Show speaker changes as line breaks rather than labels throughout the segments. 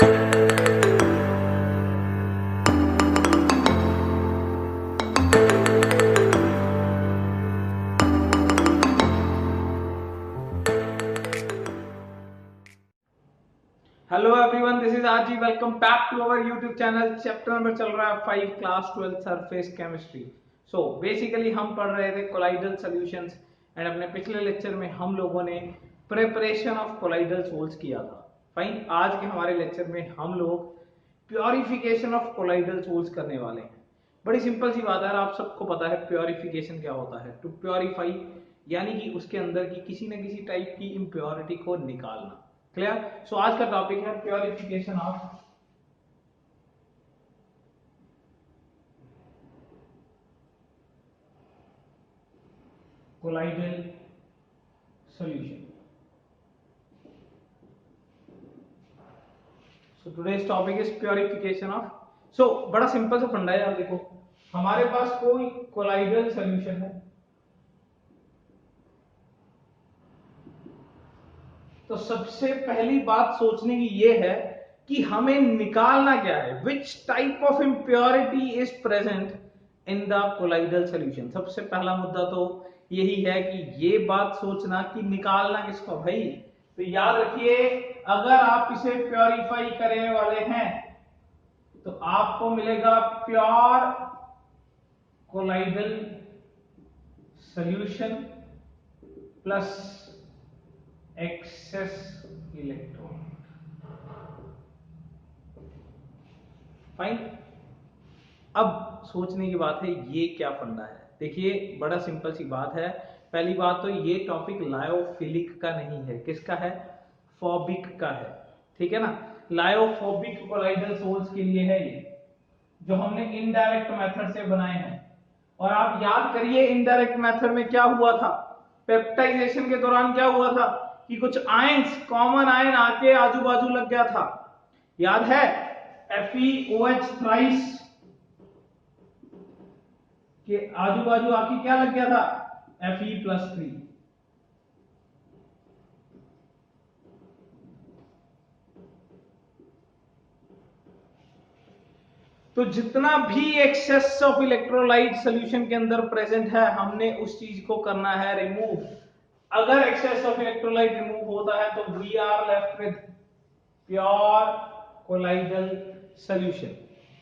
Hello everyone, this is RG. Welcome back to our YouTube channel. Chapter number चल रहा है 5 class 12 surface chemistry. So basically हम पढ़ रहे थे कोलाइडल सॉल्यूशंस एंड अपने पिछले लेक्चर में हम लोगों ने प्रिपरेशन ऑफ कोलाइडल सोल्स किया था। फाइन, आज के हमारे लेक्चर में हम लोग प्योरिफिकेशन ऑफ कोलाइडल सोल्स करने वाले हैं। बड़ी सिंपल सी बात है, आप सबको पता है प्योरिफिकेशन क्या होता है। टू प्योरीफाई यानी कि उसके अंदर की किसी न किसी टाइप की इम्प्योरिटी को निकालना। क्लियर? सो आज का टॉपिक है purification of colloidal solution. So today's topic is purification of. So बड़ा सिंपल सा फंडा है यार। देखो, हमारे पास कोई कोलाइडल सॉल्यूशन है तो सबसे पहली बात सोचने की ये है कि हमें निकालना क्या है, which type of impurity is present in the colloidal solution. सबसे पहला मुद्दा तो यही है कि ये बात सोचना कि निकालना किसको भाई। तो याद रखिए, अगर आप इसे प्योरीफाई करने वाले हैं तो आपको मिलेगा pure colloidal solution plus excess electron. Fine. अब सोचने की बात है ये क्या फंडा है। देखिए, बड़ा सिंपल सी बात है। पहली बात तो ये टॉपिक लायोफिलिक का नहीं है, किसका है? फोबिक का है। ठीक है ना? लायोफोबिक कोलाइडल सोल्स के लिए है ये, जो हमने इनडायरेक्ट मेथड से बनाए हैं। और आप याद करिए, इनडायरेक्ट मेथड में क्या हुआ था? पेप्टाइजेशन के दौरान क्या हुआ था कि कुछ आयंस, कॉमन आयन आके आजू बाजू लग गया था। याद है? FeOH थ्राइस के आजू बाजू आके क्या लग गया था? Fe+3। तो जितना भी एक्सेस ऑफ इलेक्ट्रोलाइट सॉल्यूशन के अंदर प्रेजेंट है, हमने उस चीज को करना है रिमूव। अगर एक्सेस ऑफ इलेक्ट्रोलाइट रिमूव होता है तो we are left with pure colloidal solution.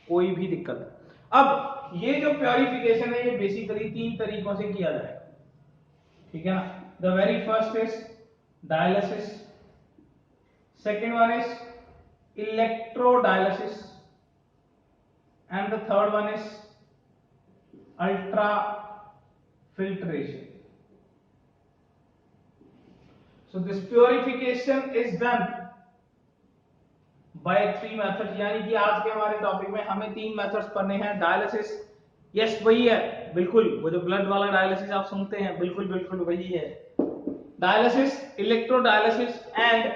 कोई भी दिक्कत। अब ये जो प्योरिफिकेशन है ये बेसिकली 3 तरीकों से किया जाएगा। ठीक है ना? The very first is dialysis, second one is electrodialysis and the third one is ultra filtration. So this purification is done by 3 methods। यानी कि आज के हमारे टॉपिक में हमें 3 मेथड्स पढ़ने हैं। डायलिसिस, यस वही है, बिल्कुल वो जो ब्लड वाला डायलिसिस आप सुनते हैं, बिल्कुल बिल्कुल वही है। Dialysis, electrodialysis and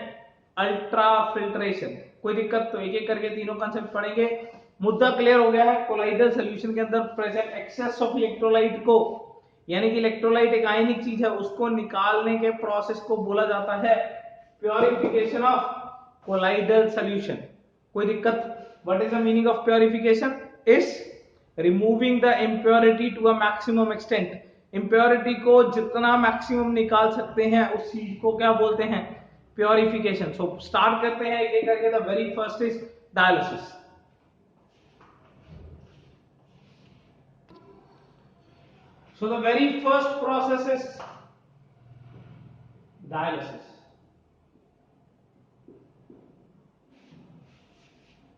ultra filtration. कोई दिक्कत? तो एक एक करके तीनों कंसेप्ट पढ़ेंगे। मुद्दा क्लियर हो गया है। कोलाइडल सॉल्यूशन के अंदर प्रेजेंट एक्सेस ऑफ इलेक्ट्रोलाइट को, यानी कि इलेक्ट्रोलाइट एक आयनिक चीज है, उसको निकालने के प्रोसेस को बोला जाता है प्योरिफिकेशन ऑफ कोलाइडल सॉल्यूशन। कोई दिक्कत? What is the meaning of purification? Is removing the impurity to a maximum extent. Impurity को जितना मैक्सिमम निकाल सकते हैं उस चीज को क्या बोलते हैं? प्योरिफिकेशन। सो स्टार्ट करते हैं एक एक करके। The very first is dialysis. So the very first process is dialysis।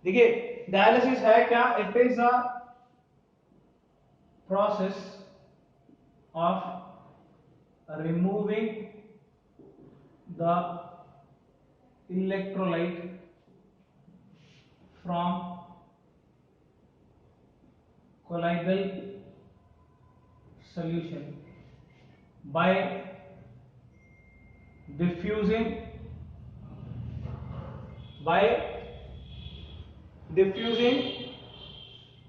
देखिए, डायलिसिस है क्या? It is a process of removing the electrolyte from colloidal solution by diffusing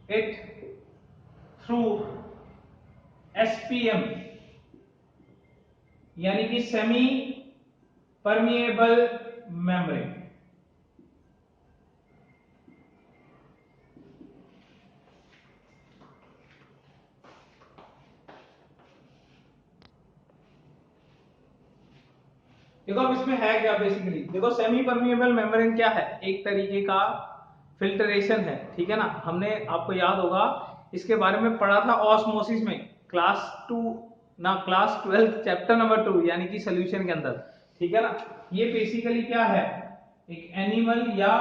it through SPM, यानी कि सेमी परमिएबल मेम्ब्रेन। देखो अब इसमें है क्या बेसिकली, देखो सेमी परमिएबल मेम्ब्रेन क्या है, एक तरीके का फिल्ट्रेशन है, ठीक है ना। हमने, आपको याद होगा इसके बारे में पढ़ा था ऑस्मोसिस में, क्लास 2 ना, क्लास 12 चैप्टर नंबर 2 यानी कि सोल्यूशन के अंदर, ठीक है ना। ये बेसिकली क्या है, एक एनिमल या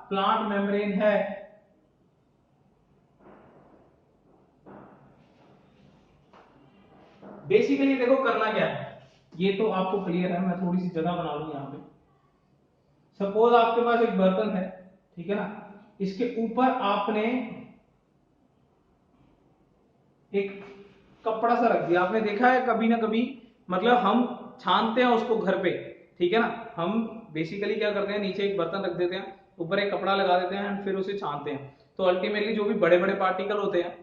प्लांट मेम्ब्रेन है। बेसिकली देखो करना क्या है, ये तो आपको क्लियर है, मैं थोड़ी सी जगह बना लूं यहाँ पे। सपोज आपके पास एक बर्तन है, ठीक है ना, इसके ऊपर आपने एक कपड़ा सा रख दिया। आपने देखा है कभी ना कभी, मतलब हम छानते हैं उसको घर पे, ठीक है ना। हम बेसिकली क्या करते हैं, नीचे एक बर्तन रख देते हैं, ऊपर एक कपड़ा लगा देते हैं एंड फिर उसे छानते हैं। तो अल्टीमेटली जो भी बड़े बड़े पार्टिकल होते हैं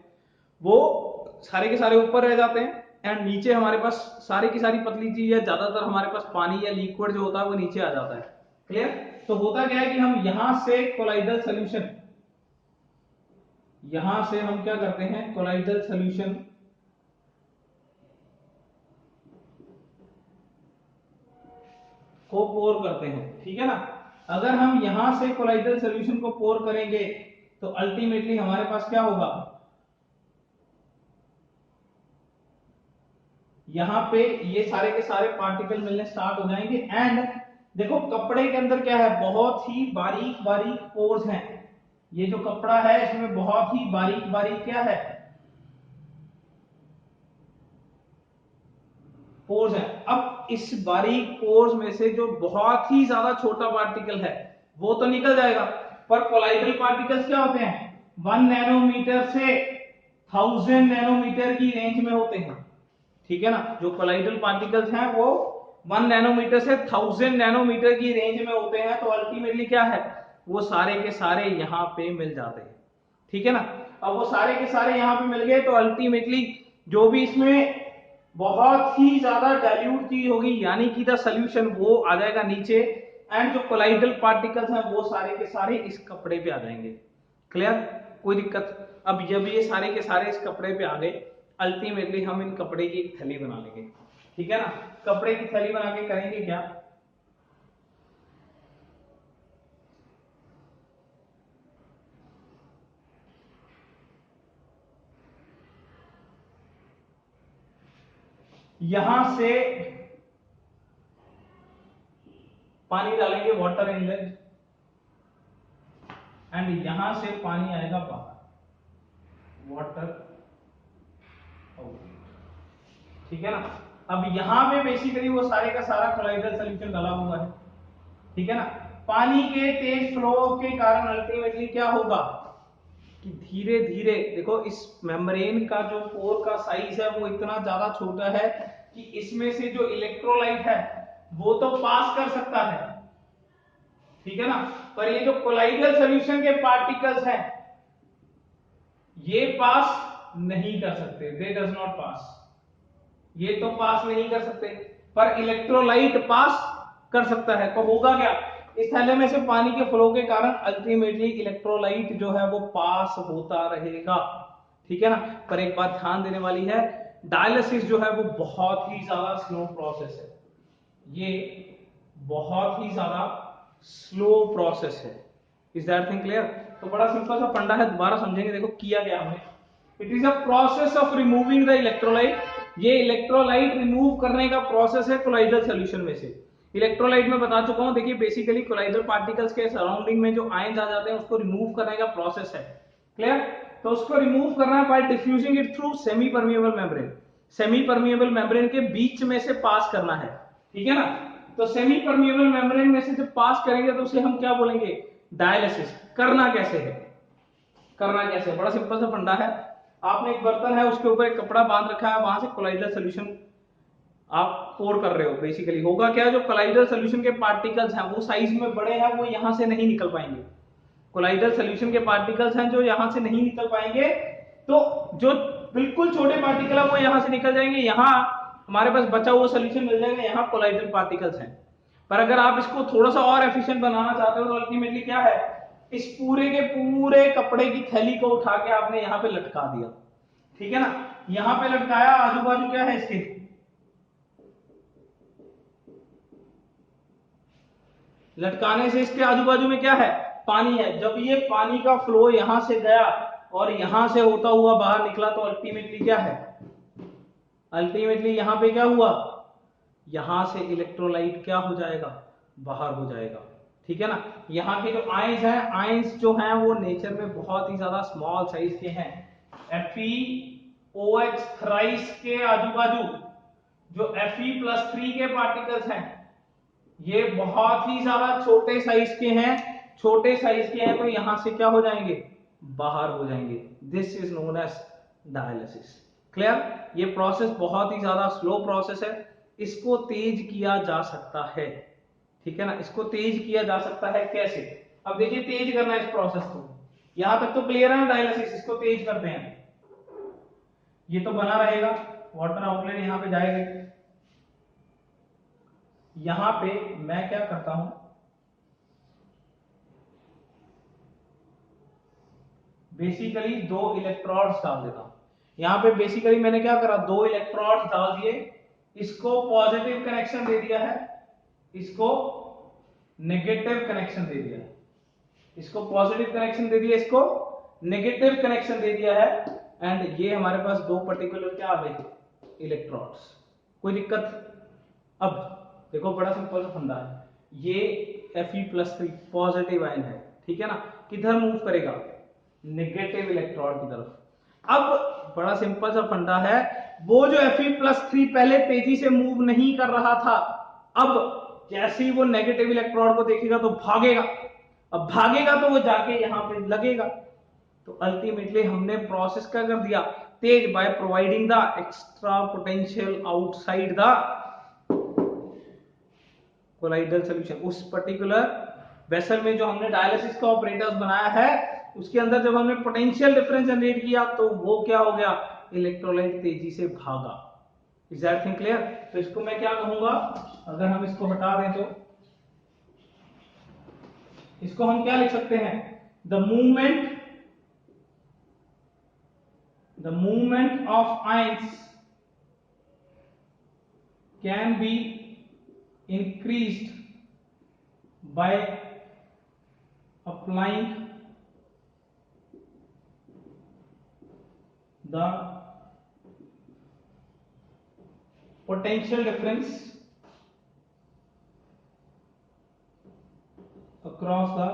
वो सारे के सारे ऊपर रह जाते हैं एंड नीचे हमारे पास सारी की सारी पतली चीज है, ज्यादातर हमारे पास पानी या लिक्विड जो होता है वो नीचे आ जाता है। क्लियर। तो होता क्या है कि हम यहां से कोलाइडल सोल्यूशन, यहां से हम क्या करते हैं, कोलाइडल सोल्यूशन को पोर करते हैं, ठीक है ना। अगर हम यहां से कोलाइडल सोल्यूशन को पोर करेंगे तो अल्टीमेटली हमारे पास क्या होगा, यहां पे ये सारे के सारे पार्टिकल मिलने स्टार्ट हो जाएंगे एंड देखो कपड़े के अंदर क्या है, बहुत ही बारीक बारीक पोर्स हैं। ये जो कपड़ा है इसमें बहुत ही बारीक बारीक क्या है, पोर्स है। अब इस बारीक पोर्स में से जो बहुत ही ज्यादा छोटा पार्टिकल है वो तो निकल जाएगा, पर कोलाइडल पार्टिकल्स क्या होते हैं, 1 नैनोमीटर से 1000 नैनोमीटर की रेंज में होते हैं, ठीक है ना। जो कोलाइडल पार्टिकल्स हैं वो 1 नैनोमीटर से 1000 नैनोमीटर की रेंज में होते हैं। तो अल्टीमेटली क्या है, वो सारे के सारे यहां पे मिल जाते हैं, ठीक है ना। अब वो सारे के सारे यहां पे मिल गए तो अल्टीमेटली जो भी इसमें बहुत ही ज्यादा डाइल्यूट चीज होगी यानी कि द सोल्यूशन, वो आ जाएगा नीचे एंड जो कोलाइडल पार्टिकल्स हैं वो सारे के सारे इस कपड़े पे आ जाएंगे। क्लियर, कोई दिक्कत। अब जब ये सारे के सारे इस कपड़े पे आ गए, अल्टीमेटली हम इन कपड़े की एक थैली बना लेंगे, ठीक है ना। कपड़े की थैली बना के करेंगे क्या, यहां से पानी डालेंगे, वाटर इनलेट, एंड यहां से पानी आएगा बाहर, वाटर आउटलेट, ठीक है ना। अब यहां पे बेसिकली वो सारे का सारा कोलाइडल सॉल्यूशन डाला हुआ है, ठीक है ना। पानी के तेज फ्लो के कारण अल्टीमेटली क्या होगा कि धीरे धीरे देखो इस मेम्ब्रेन का जो पोर का साइज है वो इतना ज्यादा छोटा है कि इसमें से जो इलेक्ट्रोलाइट है वो तो पास कर सकता है, ठीक है ना। पर ये जो कोलाइडल सॉल्यूशन के पार्टिकल्स हैं ये पास नहीं कर सकते, दे डज नॉट पास, ये तो पास नहीं कर सकते, पर इलेक्ट्रोलाइट पास कर सकता है। तो होगा क्या, इस थैले में से पानी के फ्लो के कारण अल्टीमेटली इलेक्ट्रोलाइट जो है वो पास होता रहेगा, ठीक है ना। पर एक बात ध्यान देने वाली है, डायलिसिस जो है वो बहुत ही ज्यादा स्लो प्रोसेस है, ये बहुत ही ज्यादा स्लो प्रोसेस है। Is that thing clear. तो बड़ा सिंपल सा फंडा है, दोबारा समझेंगे। देखो किया गया हमने, it is a process of removing the electrolyte, ये इलेक्ट्रोलाइट रिमूव करने का प्रोसेस है कोलाइडल सॉल्यूशन में से। इलेक्ट्रोलाइट में बता चुका हूं, देखिए बेसिकली कोलाइडल पार्टिकल्स के सराउंडिंग में जो आयंस आ जाते हैं उसको रिमूव करने का प्रोसेस है। क्लियर। तो उसको रिमूव करना है by diffusing it through semi permeable membrane, semi permeable membrane के बीच में से पास करना है, ठीक है ना। तो सेमी परमिएबल मेम्ब्रेन में से जब पास करेंगे तो उसे हम क्या बोलेंगे, डायलिसिस। करना कैसे है, करना कैसे, बड़ा सिंपल सा फंडा है। आपने एक बर्तन है उसके ऊपर एक कपड़ा बांध रखा है, वहां से कोलाइडल सॉल्यूशन आप पोर कर रहे हो। बेसिकली होगा क्या, जो कोलाइडल सॉल्यूशन के पार्टिकल्स हैं वो साइज में बड़े हैं, वो यहां से नहीं निकल पाएंगे। कोलाइडल सॉल्यूशन के पार्टिकल्स हैं जो यहां से नहीं निकल पाएंगे, तो जो बिल्कुल छोटे पार्टिकल है वो यहां से निकल जाएंगे, यहां हमारे पास बचा हुआ सॉल्यूशन मिल जाएगा, यहां कोलाइडल पार्टिकल्स हैं। पर अगर आप इसको थोड़ा सा और एफिशिएंट बनाना चाहते हो तो अल्टीमेटली क्या है, इस पूरे के पूरे कपड़े की थैली को उठा के आपने यहां पे लटका दिया, ठीक है ना। यहां पे लटकाया, आजू बाजू क्या है इसके, लटकाने से इसके आजू बाजू में क्या है, पानी है। जब ये पानी का फ्लो यहां से गया और यहां से होता हुआ बाहर निकला तो अल्टीमेटली क्या है, अल्टीमेटली यहां पे क्या हुआ, यहां से इलेक्ट्रोलाइट क्या हो जाएगा, बाहर हो जाएगा। ठीक है ना। यहाँ के जो आयंस हैं, आयंस जो हैं वो नेचर में बहुत ही ज्यादा स्मॉल साइज के हैं। FeOH थ्राइस के आजू बाजू जो Fe+3 के पार्टिकल्स हैं ये बहुत ही ज्यादा छोटे साइज के हैं, छोटे साइज के हैं तो यहां से क्या हो जाएंगे, बाहर हो जाएंगे। This is known as dialysis. Clear. ये प्रोसेस बहुत ही ज्यादा स्लो प्रोसेस है, इसको तेज किया जा सकता है। ठीक है ना, इसको तेज किया जा सकता है कैसे, अब देखिए तेज करना है इस प्रोसेस को, यहां तक तो क्लियर है ना डायलिसिस, इसको तेज करते हैं। ये तो बना रहेगा, वाटर आउटलेट यहां पे जाएगा। यहां पे मैं क्या करता हूं, बेसिकली 2 इलेक्ट्रोड्स डाल देता हूं। यहां पे बेसिकली मैंने क्या करा, 2 इलेक्ट्रोड्स डाल दिए, इसको पॉजिटिव कनेक्शन दे दिया है, इसको नेगेटिव कनेक्शन दे दिया, इसको पॉजिटिव कनेक्शन दे दिया, इसको नेगेटिव कनेक्शन दे दिया है। एंड ये हमारे पास 2 पर्टिकुलर क्या आ गए, इलेक्ट्रोड्स। कोई दिक्कत। अब देखो बड़ा सिंपल सा फंडा है, ये Fe+3 पॉजिटिव आयन है। ठीक है ना, किधर मूव करेगा, नेगेटिव इलेक्ट्रोड की तरफ। अब बड़ा सिंपल सा फंडा है, वो जो Fe+3 पहले तेजी से मूव नहीं कर रहा था, अब जैसे ही वो नेगेटिव इलेक्ट्रोड को देखेगा तो भागेगा। अब भागेगा तो वो जाके यहां पे लगेगा। तो अल्टीमेटली हमने प्रोसेस क्या कर दिया, तेज, by providing the extra potential outside the colloidal solution. उस पर्टिकुलर वेसल में जो हमने डायलिसिस का ऑपरेटर्स बनाया है उसके अंदर जब हमने पोटेंशियल डिफरेंस जनरेट किया तो वो क्या हो गया, इलेक्ट्रोलाइट तेजी से भागा। Is that thing clear. तो इसको मैं क्या कहूंगा, अगर हम इसको हटा दें तो इसको हम क्या लिख सकते हैं, the movement of ions can be increased by applying the potential difference across the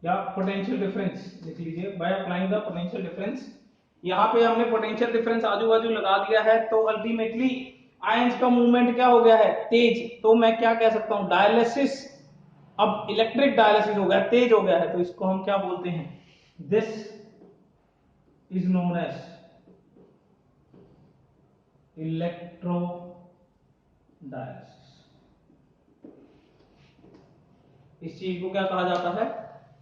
या पोटेंशियल डिफरेंस लिख लीजिए, by applying the potential difference. यहां पे हमने पोटेंशियल डिफरेंस आजू बाजू लगा दिया है तो अल्टीमेटली आयंस का मूवमेंट क्या हो गया है, तेज। तो मैं क्या कह सकता हूं, डायलिसिस अब इलेक्ट्रिक डायलिसिस हो गया, तेज हो गया है। तो इसको हम क्या बोलते हैं, this is known as electro dialysis. इस चीज को क्या कहा जाता है,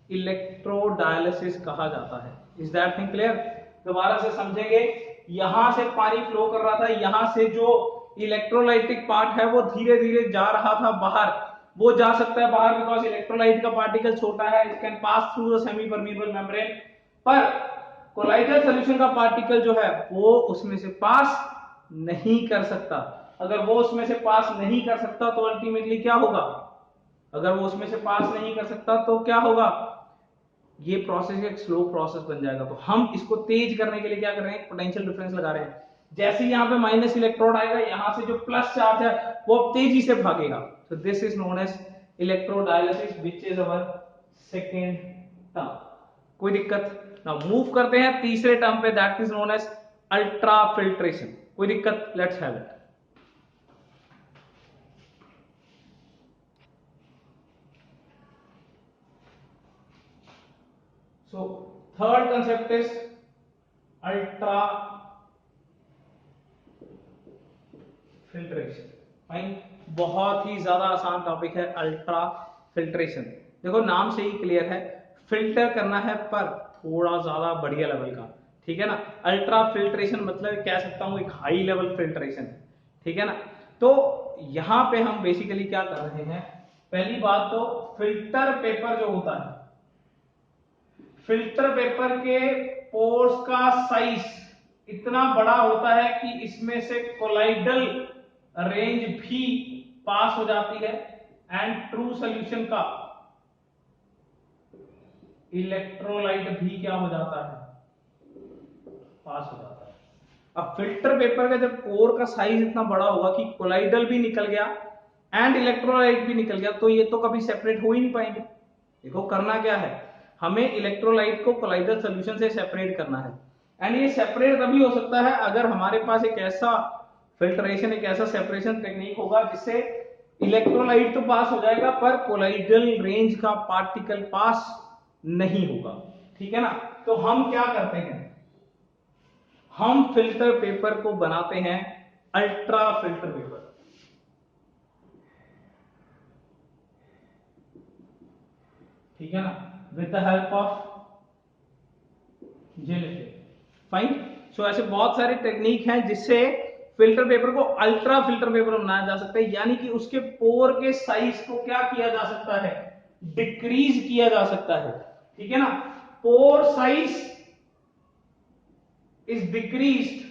इलेक्ट्रोडायलिसिस कहा जाता है। Is that thing clear. दोबारा से समझेंगे, यहां से पानी फ्लो कर रहा था, यहां से जो इलेक्ट्रोलाइटिक पार्ट है वो धीरे धीरे जा रहा था बाहर, वो जा सकता है बाहर बिकॉज इलेक्ट्रोलाइट का पार्टिकल छोटा है, it can pass through the semi permeable membrane. पर कोलाइडल सॉल्यूशन का पार्टिकल जो है वो उसमें से पास नहीं कर सकता। अगर वो उसमें से पास नहीं कर सकता तो अल्टीमेटली क्या होगा, अगर वो उसमें से पास नहीं कर सकता तो क्या होगा, ये प्रोसेस एक स्लो प्रोसेस बन जाएगा। तो हम इसको तेज करने के लिए क्या कर रहे हैं, पोटेंशियल डिफरेंस लगा रहे हैं। जैसे ही यहाँ पे माइनस इलेक्ट्रोड आएगा, यहां से जो प्लस चार्ज है वो तेजी से भागेगा। तो this is known as electrodialysis which is our second term. कोई दिक्कत ना, मूव करते हैं तीसरे टर्म पे, that is known as ultra filtration. कोई दिक्कत, let's have it. So third concept is ultra filtration। Fine, बहुत ही ज्यादा आसान टॉपिक है अल्ट्रा फिल्ट्रेशन। देखो नाम से ही क्लियर है, फिल्टर करना है पर थोड़ा ज्यादा बढ़िया लेवल का। ठीक है ना, अल्ट्रा फिल्ट्रेशन मतलब कह सकता हूं एक हाई लेवल फिल्ट्रेशन। ठीक है ना। तो यहां पे हम बेसिकली क्या कर रहे हैं, पहली बात तो फिल्टर पेपर जो होता है, फिल्टर पेपर के पोर्स का साइज इतना बड़ा होता है कि इसमें से कोलाइडल रेंज भी पास हो जाती है एंड ट्रू सोल्यूशन का इलेक्ट्रोलाइट भी क्या हो जाता है, पास हो जाता है। अब फिल्टर पेपर का जब पोर का साइज इतना बड़ा होगा कि कोलाइडल भी निकल गया एंड इलेक्ट्रोलाइट भी निकल गया, तो ये तो कभी सेपरेट हो ही नहीं पाएंगे। देखो करना क्या है, हमें इलेक्ट्रोलाइट को कोलाइडल सॉल्यूशन से सेपरेट करना है। एंड ये सेपरेट तभी हो सकता है अगर हमारे पास एक ऐसा फिल्ट्रेशन, एक ऐसा सेपरेशन टेक्निक होगा जिससे इलेक्ट्रोलाइट तो पास हो जाएगा पर कोलाइडल रेंज का पार्टिकल पास नहीं होगा। ठीक है ना। तो हम क्या करते हैं, हम फिल्टर पेपर को बनाते हैं अल्ट्रा फिल्टर पेपर। ठीक है ना, with the help of gel effect. Fine. So ऐसे बहुत सारे टेक्निक हैं जिससे फिल्टर पेपर को अल्ट्रा फिल्टर पेपर बनाया जा सकता है, यानी कि उसके पोर के साइज को क्या किया जा सकता है, डिक्रीज किया जा सकता है। ठीक है ना, pore size is decreased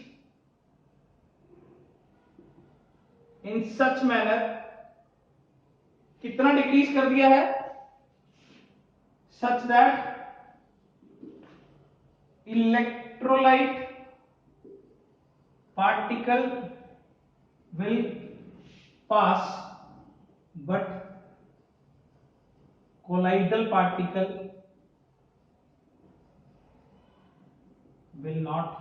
in such manner, कितना डिक्रीज कर दिया है, such that electrolyte particle will pass but colloidal particle will not।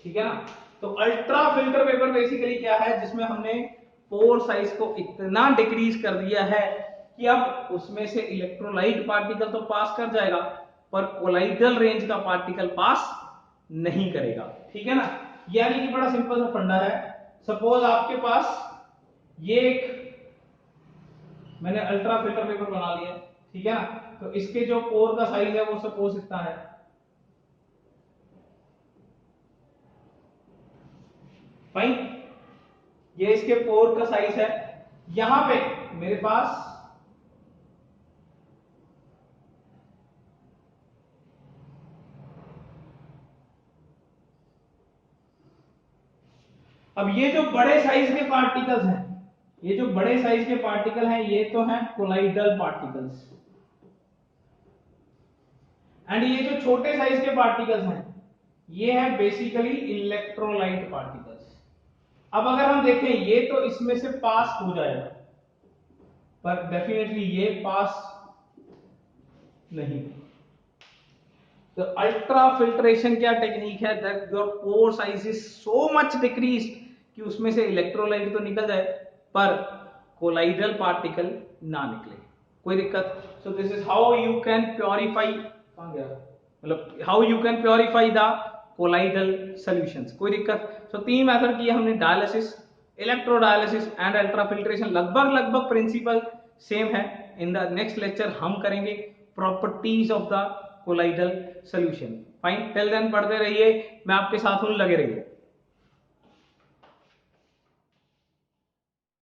ठीक है ना। तो अल्ट्रा फिल्टर पेपर बेसिकली क्या है, जिसमें हमने पोर साइज को इतना डिक्रीज कर दिया है कि अब उसमें से इलेक्ट्रोलाइट पार्टिकल तो पास कर जाएगा पर कोलाइडल रेंज का पार्टिकल पास नहीं करेगा। ठीक है ना। यानी कि बड़ा सिंपल सा फंडा है। सपोज आपके पास ये एक मैंने अल्ट्रा फिल्टर पेपर बना लिया, ठीक है ना, तो इसके जो पोर का साइज है वो सपोज इतना है। फाइन, ये इसके पोर का साइज है। यहां पे मेरे पास अब ये जो बड़े साइज के पार्टिकल्स हैं, ये जो बड़े साइज के पार्टिकल हैं ये तो हैं कोलाइडल पार्टिकल्स, एंड ये जो छोटे साइज के पार्टिकल्स हैं ये है बेसिकली इलेक्ट्रोलाइट पार्टिकल्स। अब अगर हम देखें ये तो इसमें से पास हो जाएगा पर डेफिनेटली ये पास नहीं। तो अल्ट्रा फिल्ट्रेशन क्या टेक्निक है, that your pore size is so much decreased कि उसमें से इलेक्ट्रोलाइट तो निकल जाए पर कोलाइडल पार्टिकल ना निकले, कोई दिक्कत। So this is how you can purify, मतलब how you can purify the colloidal solutions, कोई दिक्कत। सो तीन मेथड किए हमने, dialysis, electrodialysis and ultra filtration. लगभग प्रिंसिपल सेम है। इन द नेक्स्ट लेक्चर हम करेंगे properties of the colloidal solution. Fine, till then पढ़ते रहिए, मैं आपके साथ हूं, लगे रहिए।